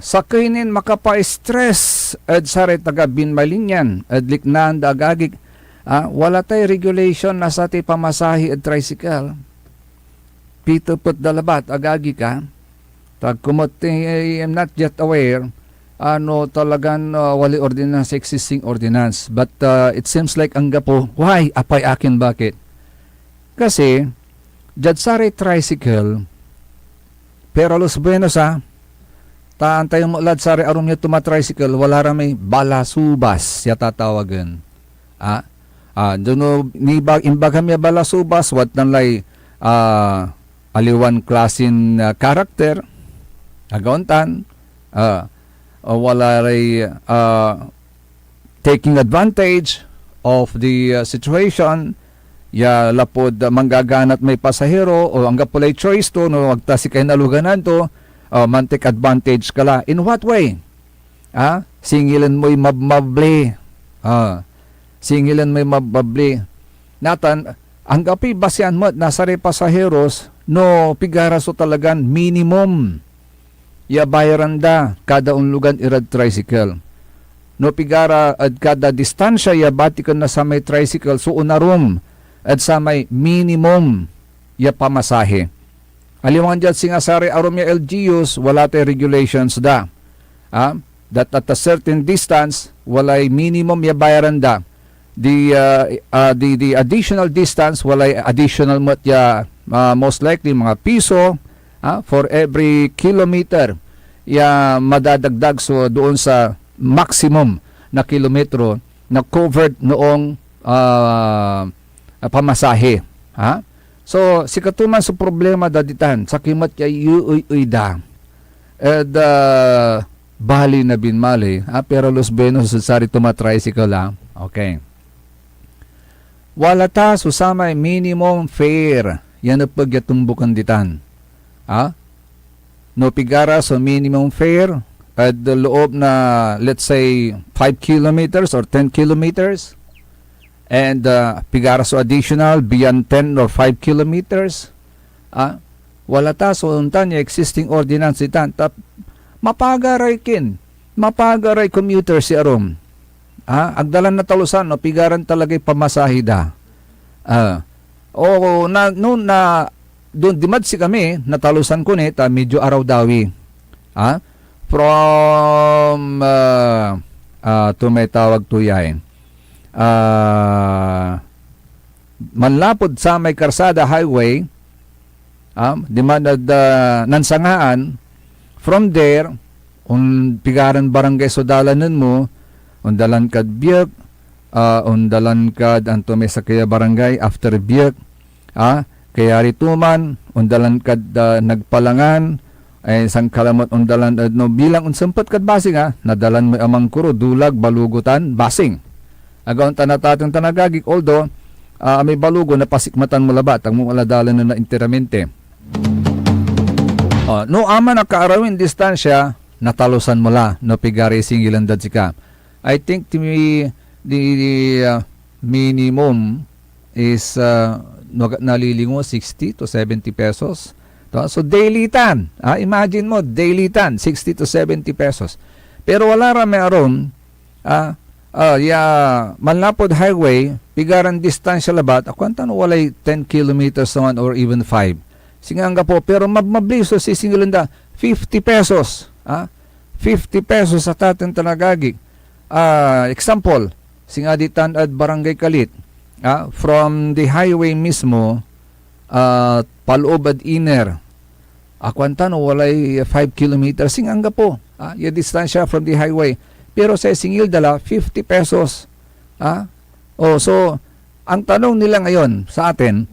Sakinin makapa-stress at sari taga binmalinyan at liknaan da agagik. Wala tayo regulation na sa ti pamasahi at tricycle. Pito put dalabat agagi ka. Tagkumot, I'm not yet aware talagang wali ordinance, existing ordinance. But it seems like ang gapo, why? Apay akin bakit? Kasi, jad sari tricycle, pero los buenos taantay mo lad sari arum niya tumatricycle, wala ramay balasubas ya tatawagan. Doon imbagam ya balasubas, wat nanlay aliwan klasin karakter, agauntan, wala ray taking advantage of the situation, ya lapod manggaganat may pasahero, o ang gapulay choice to, no, wagta si kay naluganan to, man take advantage kala. In what way? Singilan mo'y mabmable. Singilan mo'y mabmable. Natan, ang gapi basyan mo, nasari pasaheros, no, pigaraso talagan, minimum. Ya bayaran da, kada unlugan irad tricycle. no pigara at kada distansya ya batikan na sa may tricycle so unarom at sa may minimum ya pamasahe. Aliwangan dyan singasari arom ya LGUs wala tayo regulations da. That at a certain distance walay minimum ya bayaran da. The additional distance walay additional mat ya most likely mga piso for every kilometer ya madadagdag so doon sa maximum na kilometro na covered noong pamasahe. So si katuman sa problema daditan sa kimat kay uy da and bali na binmali pero los benos sa sari tricycle lang. Okay. Wala ta susama minimum fare yan na pagyatungbukan ditan. No pigara so minimum fare at the loob na let's say 5 kilometers or 10 kilometers and pigara so additional beyond 10 or 5 kilometers wala ta so untan yung existing ordinance itan mapagaray commuter si arom agdalan na talusan no pigaran talagay pamasahida noon na doon dimadsi kami natalusan ko ni medyo araw dawi from tumetawag tuyain manlapod sa may Karsada Highway nansangaan from there pigaran barangay so dalanan mo undalan kad Biak undalan kad anto may sakaya barangay after Biak kaya rituman undalan kad nagpalangan ay sang kalamot undalan no bilang unsempat kad basing nadalan mo amang kuro dulag balugutan basing agaon tanatatong tanagagik although may balugo na pasikmatan mo labat ang mo aladalan na interamente no ama nakaarawin distansya natalusan mo la no pigari singilan dad sika. I think the minimum is nalilingo 60 to 70 pesos. So daily tan. Imagine mo, daily tan 60 to 70 pesos. Pero wala rami aron Manlapod Highway pigaran distansya labat akwanta no walay 10 kilometers naman or even 5. Singanga po pero mabmabli so sisingilanda 50 pesos. 50 pesos sa tatin tanagagig. Example, singaditan at Barangay Kalit, from the highway mismo, paloob at iner, akwanta no walay 5 kilometers, singanga po, yung distansya from the highway. Pero sa singil dala, 50 pesos. So, ang tanong nila ngayon sa atin,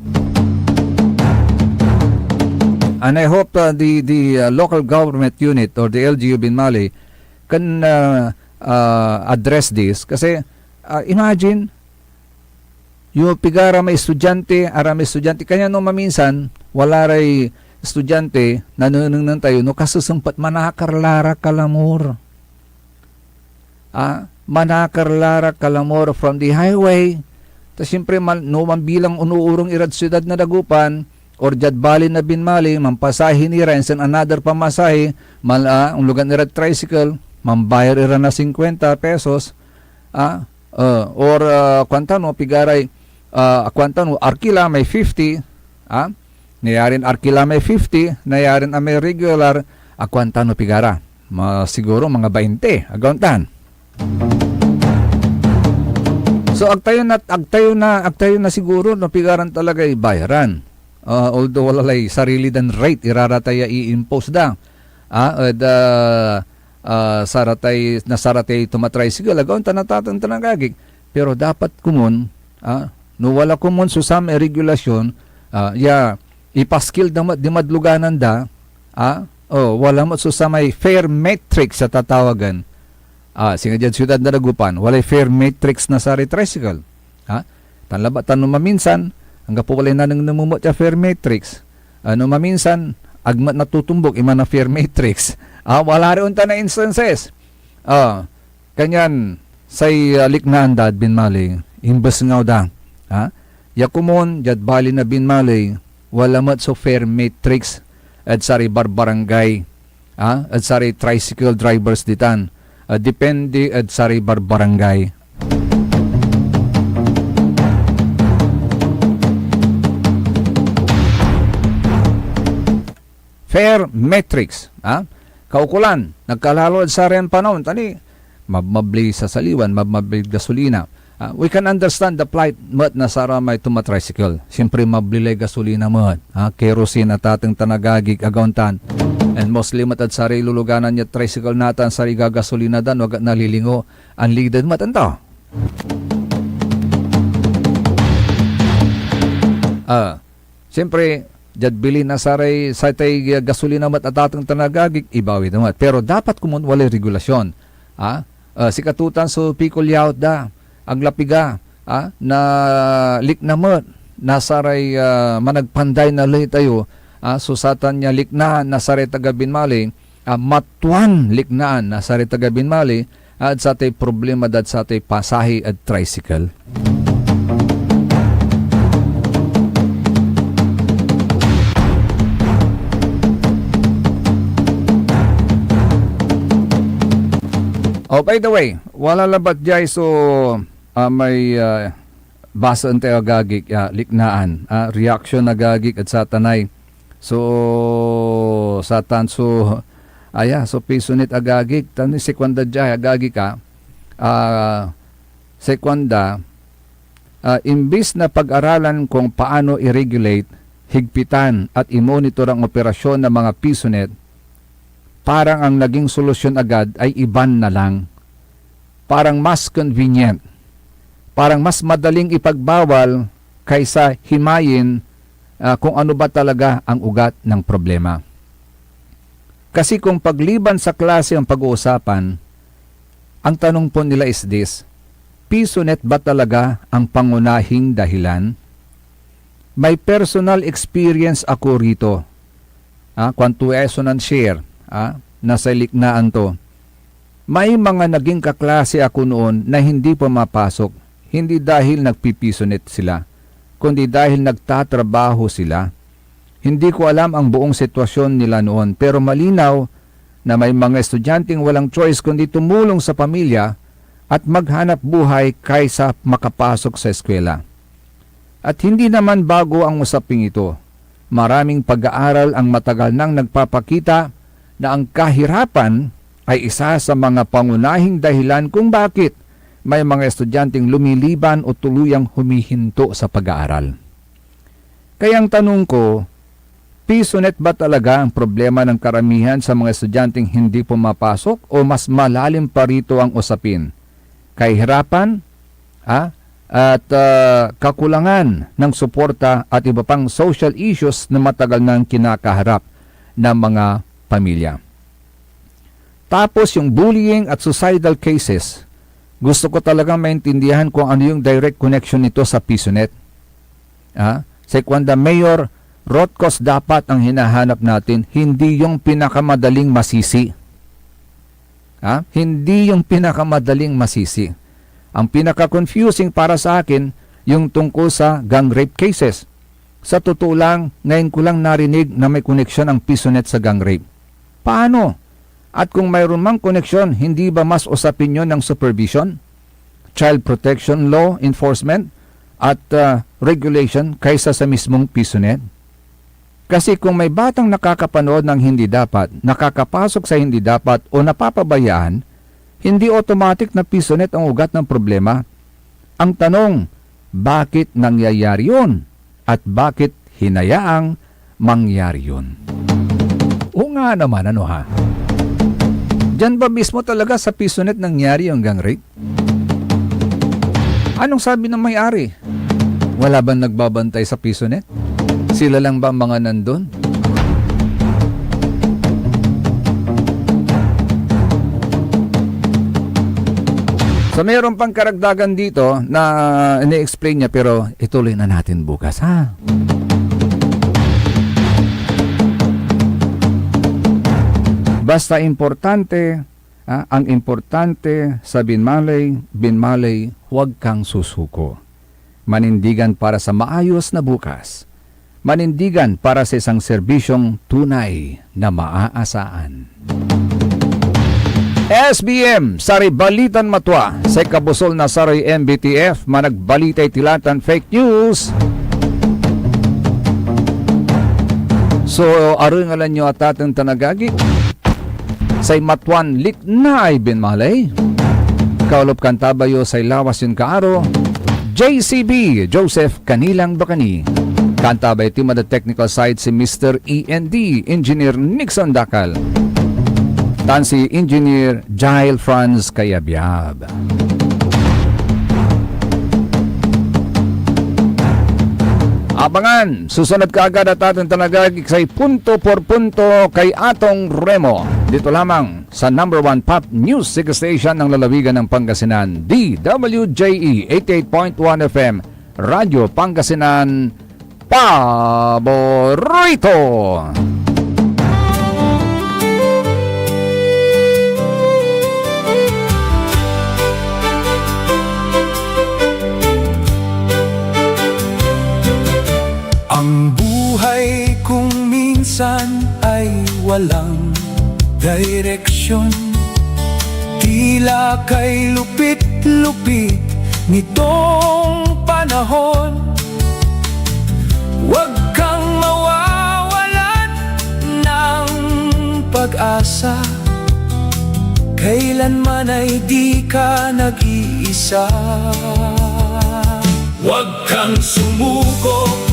and I hope the local government unit or the LGU Binmali can address this kasi imagine yung pigara may estudyante kanya nung maminsan wala ray estudyante nanunong nang tayo no kasusumpat manakarlara kalamor manakarlara kalamor from the highway ta siyempre no mambilang unuurong irad syudad na Dagupan or Jadbali na Binmali mampasahi ni Renz and another pamasahi ang lugar ni Red Tricycle mambayar ira na 50 pesos or kwantano pigaray kwantano arkila may 50 nayarin arkila may 50 nayarin may regular kwantano pigara siguro mga 20 agontan so agtayo na siguro no pigaran talaga bayaran although walalay sarili dan rate irarataya i-impose da saratay tumatricycle agaon tanatatan tanagagig pero dapat kumun no wala kumun susam regulasyon ipaskil damat di madluganan da wala mo susamay fair matrix sa tatawagan singa dyan siyudad na Dagupan walay fair matrix na sa tricycle tanlabatan no maminsan hanggang po walay nanang namumot sa fair matrix no maminsan agmat natutumbok ima na fair matrix wala rin unta na instances kanyan say liknaan dad Binmali imbes ngaw da yakumon Jadbali na Binmali wala mat so fair matrix at sari barbarangay at sari tricycle drivers ditan depende at saribar barangay. Fair metrics, kaukulan, nagkalalod sa rin panahon, tani, mabmabli sa saliwan, mabmabli gasolina. We can understand the plight mat na sara may tumatricycle. Siyempre mablilay gasolina mat, kerosene at ating tanagagig agauntan. And mostly mat at sari luluganan niya tricycle natan sari gagasolina dan, wag nalilingo, ang lidan mat anta. Siyempre, jad bili na saray sa tay gasolina mat at atang tanagagig, ibawi naman. Pero dapat kumun walay regulasyon. Sikatutan so pikulyaw da, ang lapiga, na liknamat, nasaray managpanday na lay tayo, susatan niya likna, nasaray tagabinmali, matuan liknaan, nasaray tagabinmali, at sa tay problema dat sa tay pasahi at tricycle. Oh, by the way, wala labat jay so may basa ante agagik liknaan, reaction agagik at satanay. So satan so so pisonit agagik tani sekwanda jay agagik sekwanda imbis na pag-aralan kung paano i-regulate, higpitan at i-monitor ang operasyon ng mga pisonet, parang ang naging solusyon agad ay iban na lang. Parang mas convenient. Parang mas madaling ipagbawal kaysa himayin kung ano ba talaga ang ugat ng problema. Kasi kung pagliban sa klase ang pag-uusapan, ang tanong po nila is this: pisonet ba talaga ang pangunahing dahilan? May personal experience ako rito. Kwanto esonan share. Nasa liknaan to. May mga naging kaklase ako noon na hindi pumapasok, hindi dahil nagpipisonet sila, kundi dahil nagtatrabaho sila. Hindi ko alam ang buong sitwasyon nila noon, pero malinaw na may mga estudyanteng walang choice kundi tumulong sa pamilya at maghanap buhay kaysa makapasok sa eskwela. At hindi naman bago ang usaping ito. Maraming pag-aaral ang matagal nang nagpapakita na ang kahirapan ay isa sa mga pangunahing dahilan kung bakit may mga estudyanteng lumiliban o tuluyang humihinto sa pag-aaral. Kaya ang tanong ko, pisonet ba talaga ang problema ng karamihan sa mga estudyanteng hindi pumapasok o mas malalim pa rito ang usapin? Kahirapan at kakulangan ng suporta at iba pang social issues na matagal nang kinakaharap ng mga pamilya. Tapos yung bullying at suicidal cases, gusto ko talagang maintindihan kung ano yung direct connection nito sa pisonet. Sekwanda Mayor Rotkos, dapat ang hinahanap natin, hindi yung pinakamadaling masisi. Hindi yung pinakamadaling masisi. Ang pinaka-confusing para sa akin, yung tungkol sa gang rape cases. Sa totoo lang, ngayon ko lang narinig na may connection ang pisonet sa gang rape. Paano? At kung mayroon mang koneksyon, hindi ba mas usapin nyo ng supervision, child protection law enforcement, at regulation kaysa sa mismong pisonet? Kasi kung may batang nakakapanood ng hindi dapat, nakakapasok sa hindi dapat o napapabayaan, hindi automatic na pisonet ang ugat ng problema. Ang tanong, bakit nangyayari yun? At bakit hinayaang mangyari yun? O nga naman, ano ha? Diyan ba mismo talaga sa pisonet nangyari yung gang rape? Anong sabi ng may-ari? Wala bang nagbabantay sa pisonet? Sila lang ba mga nandun? So mayroon pang karagdagan dito na ini-explain niya, pero ituloy na natin bukas, ha? Basta importante, ang importante sa binmalay, huwag kang susuko. Manindigan para sa maayos na bukas. Manindigan para sa isang serbisyong tunay na maaasaan. SBM, Sari Balitan Matwa, sa kabusol na Sari MBTF, managbalitay tilatan fake news. So, aringalan nyo at ating tanagagi. Say Matwan lik na ay binmalay. Kaulop kantabayo say lawas yung kaaro. JCB, Joseph Kanilang Bakani. Kantabay team at the technical side si Mr. END, Engineer Nixon Dakal. Tan si Engineer Jail Franz Kayabyab. Abangan, susunod ka agad at ating tanagagik say punto por punto kay Atong Remo. Dito lamang sa number 1 pop news station ng lalawigan ng Pangasinan, DWJE 88.1 FM, Radyo Pangasinan, Paborito! Ang buhay kung minsan ay walang direksyon, tila kay lupit-lupit nitong panahon. Huwag kang mawawalan ng pag-asa, kailanman ay di ka nag-iisa. Huwag kang sumuko,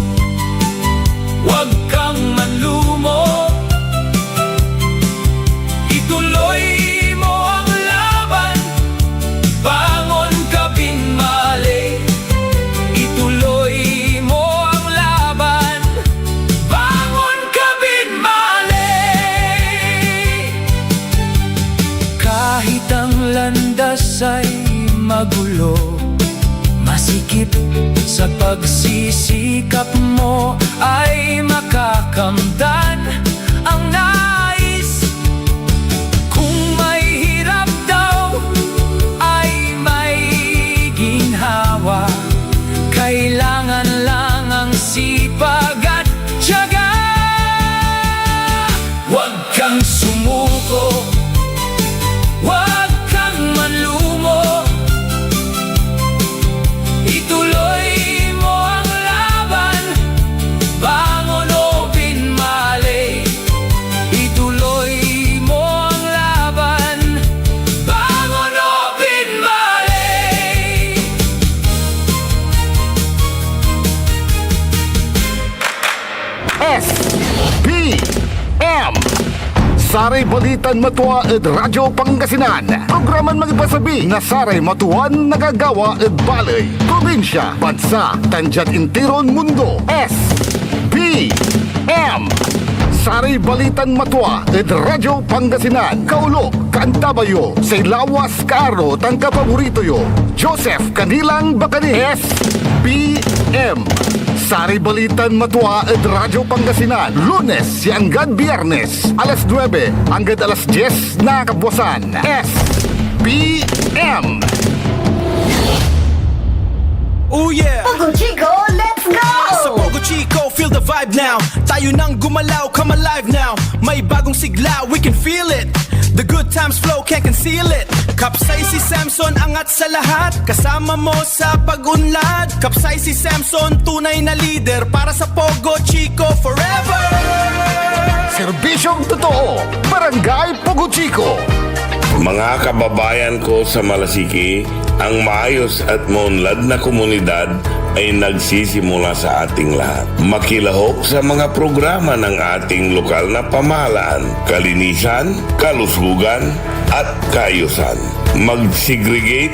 huwag kang manlumo, ituloy mo ang laban, bangon ka binmali. Ituloy mo ang laban, bangon ka binmali. Kahit ang landas ay magulo, masikip sa pagsisikap mo ay makakamdan ang nais. Kung may hirap daw ay may ginhawa, kailangan lang ang sipag at tiyaga. Huwag kang sumuko, huwag kang manlumo, ituloy mo ang laban, bangon o binmali. Ituloy mo ang laban, bangon o binmali. SBM Saray Balitan Matwa at Radyo Pangasinan. Programan magipasabi na Saray Matuan nagagawa at balay, probinsya, bansa, tanjat intiron mundo. SBM Saray Balitan Matwa at Radyo Pangasinan. Kaulo, Kantabayo, say lawas kaaro tang kapaborito yo. Joseph Kanilang Bakani. SBM Saray Balitan Matwa at Radyo Pangasinan. Lunes hanggang Biyernes, alas 9 hanggang alas 10 na kabuwasan. SBM Oh yeah! Pogo Chico, let's go! Sa Pogo Chico, feel the vibe now. Tayo nang gumalaw, come alive now. May bagong sigla, we can feel it. The good times flow, can't conceal it. Kapsay si Samson, angat sa lahat. Kasama mo sa pag-unlad. Kapsay si Samson, tunay na leader. Para sa Pogo Chico, forever! Serbisyong totoo, Barangay Pogo Chico. Mga kababayan ko sa Malasiki, ang maayos at maunlad na komunidad ay nagsisimula sa ating lahat. Makilahok sa mga programa ng ating lokal na pamahalaan, kalinisan, kalusugan at kaayusan. Mag-segregate